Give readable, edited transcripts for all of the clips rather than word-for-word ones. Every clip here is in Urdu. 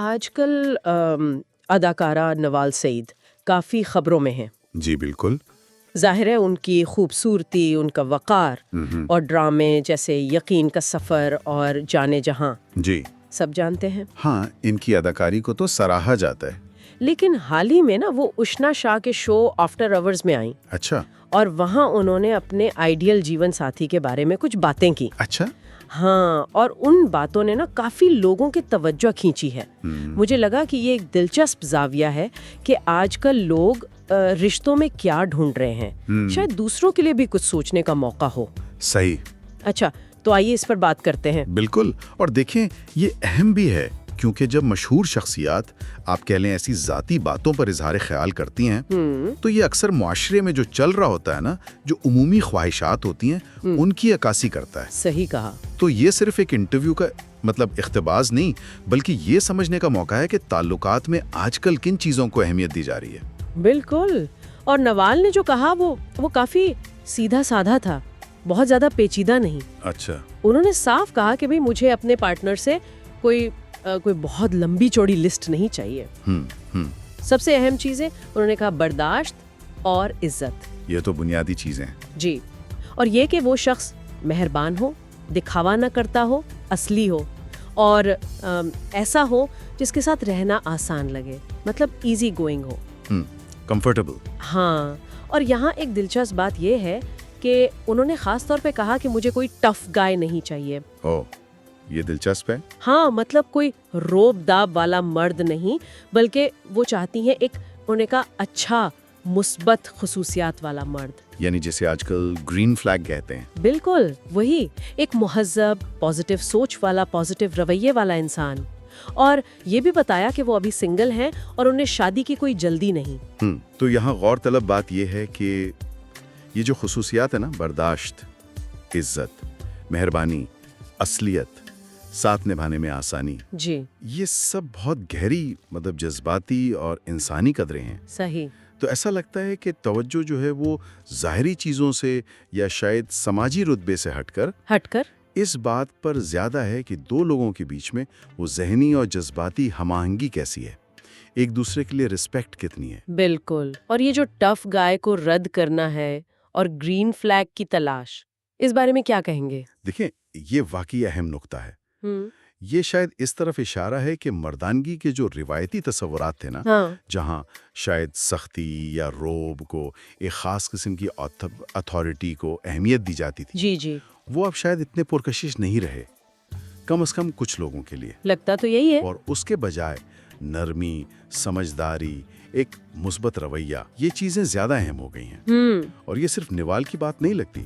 آج کل اداکارہ نوال سعید کافی خبروں میں ہیں. جی بالکل. ظاہر ہے ان کی خوبصورتی، ان کا وقار اور ڈرامے جیسے یقین کا سفر اور جانے جہاں جی سب جانتے ہیں. ہاں، ان کی اداکاری کو تو سراہا جاتا ہے. لیکن حال ہی میں نا وہ اشنا شاہ کے شو آفٹر آورز میں آئیں. اچھا. اور وہاں انہوں نے اپنے آئیڈیل جیون ساتھی کے بارے میں کچھ باتیں کی. اچھا. ہاں، اور ان باتوں نے نا کافی لوگوں کی توجہ کھینچی ہے. مجھے لگا کہ یہ ایک دلچسپ زاویہ ہے کہ آج کل لوگ رشتوں میں کیا ڈھونڈ رہے ہیں. شاید دوسروں کے لیے بھی کچھ سوچنے کا موقع ہو. صحیح. اچھا، تو آئیے اس پر بات کرتے ہیں. بالکل. اور دیکھیں، یہ اہم بھی ہے کیونکہ جب مشہور شخصیات آپ کہہ لیں ایسی ذاتی باتوں پر اظہار خیال کرتی ہیں تو یہ اکثر معاشرے میں جو چل رہا ہوتا ہے نا، جو عمومی خواہشات ہوتی ہیں ان کی عکاسی کرتا ہے. صحیح کہا. تو یہ صرف ایک انٹرویو کا اقتباس نہیں، بلکہ یہ سمجھنے کا موقع ہے کہ تعلقات میں آج کل کن چیزوں کو اہمیت دی جا رہی ہے. بالکل. اور نوال نے جو کہا وہ کافی سیدھا سادھا تھا، بہت زیادہ پیچیدہ نہیں. اچھا. انہوں نے صاف کہا کہ بھئی مجھے اپنے پارٹنر سے کوئی بہت لمبی چوڑی لسٹ نہیں چاہیے. سب سے اہم چیزیں انہوں نے کہا برداشت اور عزت. یہ تو بنیادی چیزیں ہیں. جی. اور یہ کہ وہ شخص مہربان ہو، دکھاوا نہ کرتا ہو، اصلی ہو اور ایسا ہو جس کے ساتھ رہنا آسان لگے، مطلب ایزی گوئنگ ہو، کمفرٹیبل. ہاں. اور یہاں ایک دلچسپ بات یہ ہے کہ انہوں نے خاص طور پہ کہا کہ مجھے کوئی ٹف گائے نہیں چاہیے. یہ دلچسپ ہے. ہاں، مطلب کوئی روب داب والا مرد نہیں، بلکہ وہ چاہتی ہیں ایک انہوں نے کہا اچھا مثبت خصوصیات والا مرد. یعنی جسے آج کل گرین فلیگ کہتے ہیں. بالکل وہی، ایک مہذب، پازیٹیو سوچ والا، پازیٹیو رویے والا انسان. اور یہ بھی بتایا کہ وہ ابھی سنگل ہیں اور انہیں شادی کی کوئی جلدی نہیں. تو یہاں غور طلب بات یہ ہے کہ یہ جو خصوصیات ہیں نا، برداشت، عزت، مہربانی، اصلیت، ساتھ نبھانے میں آسانی، جی، یہ سب بہت گہری جذباتی اور انسانی قدریں ہیں. صحیح. تو ایسا لگتا ہے کہ توجہ جو ہے وہ ظاہری چیزوں سے یا شاید سماجی رتبے سے ہٹ کر اس بات پر زیادہ ہے کہ دو لوگوں کے بیچ میں وہ ذہنی اور جذباتی ہم آہنگی کیسی ہے، ایک دوسرے کے لیے رسپیکٹ کتنی ہے. بالکل. اور یہ جو ٹف گائے کو رد کرنا ہے اور گرین فلیگ کی تلاش، اس بارے میں کیا کہیں گے؟ دیکھیں، یہ واقعی اہم نقطہ ہے. یہ شاید اس طرف اشارہ ہے کہ مردانگی کے جو روایتی تصورات تھے نا، جہاں شاید سختی یا روب کو، ایک خاص قسم کی اتھارٹی کو اہمیت دی جاتی تھی، جی، وہ اب شاید اتنے پرکشش نہیں رہے، کم از کم کچھ لوگوں کے لیے. لگتا تو یہی ہے. اور اس کے بجائے نرمی، سمجھداری، ایک مثبت رویہ، یہ چیزیں زیادہ اہم ہو گئی ہیں. اور یہ صرف نوال کی بات نہیں لگتی،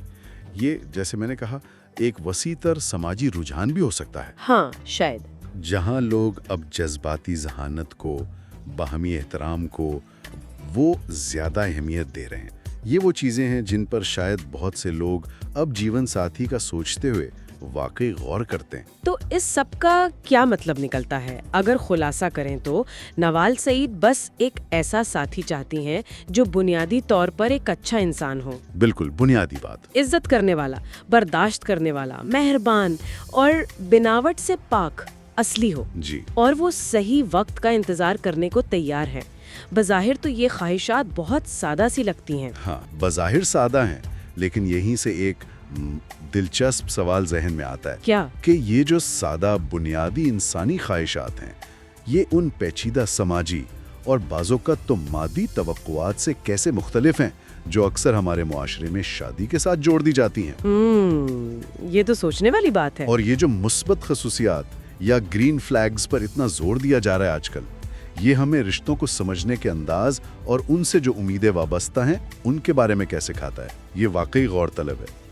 یہ جیسے میں نے کہا ایک وسیع تر سماجی رجحان بھی ہو سکتا ہے. ہاں، شاید. جہاں لوگ اب جذباتی ذہانت کو، باہمی احترام کو وہ زیادہ اہمیت دے رہے ہیں. یہ وہ چیزیں ہیں جن پر شاید بہت سے لوگ اب جیون ساتھی کا سوچتے ہوئے واقعی غور کرتے ہیں. تو اس سب کا کیا مطلب نکلتا ہے؟ اگر خلاصہ کریں تو نوال سعید بس ایک ایسا ساتھی چاہتی ہیں جو بنیادی طور پر ایک اچھا انسان ہو. بالکل بنیادی بات. عزت کرنے والا، برداشت کرنے والا، مہربان اور بناوٹ سے پاک، اصلی ہو. جی. اور وہ صحیح وقت کا انتظار کرنے کو تیار ہے. بظاہر تو یہ خواہشات بہت سادہ سی لگتی ہیں. ہاں، بظاہر سادہ ہیں، لیکن یہیں سے ایک دلچسپ سوال ذہن میں آتا ہے. کیا؟ کہ یہ جو سادہ بنیادی انسانی خواہشات ہیں، یہ ان پیچیدہ سماجی اور بعض اوقات تو مادی توقعات سے کیسے مختلف ہیں جو اکثر ہمارے معاشرے میں شادی کے ساتھ جوڑ دی جاتی ہیں. یہ تو سوچنے والی بات ہے. اور یہ جو مثبت خصوصیات یا گرین فلیگز پر اتنا زور دیا جا رہا ہے آج کل، یہ ہمیں رشتوں کو سمجھنے کے انداز اور ان سے جو امیدیں وابستہ ہیں ان کے بارے میں کیسے کھاتا ہے. یہ واقعی غور طلب ہے.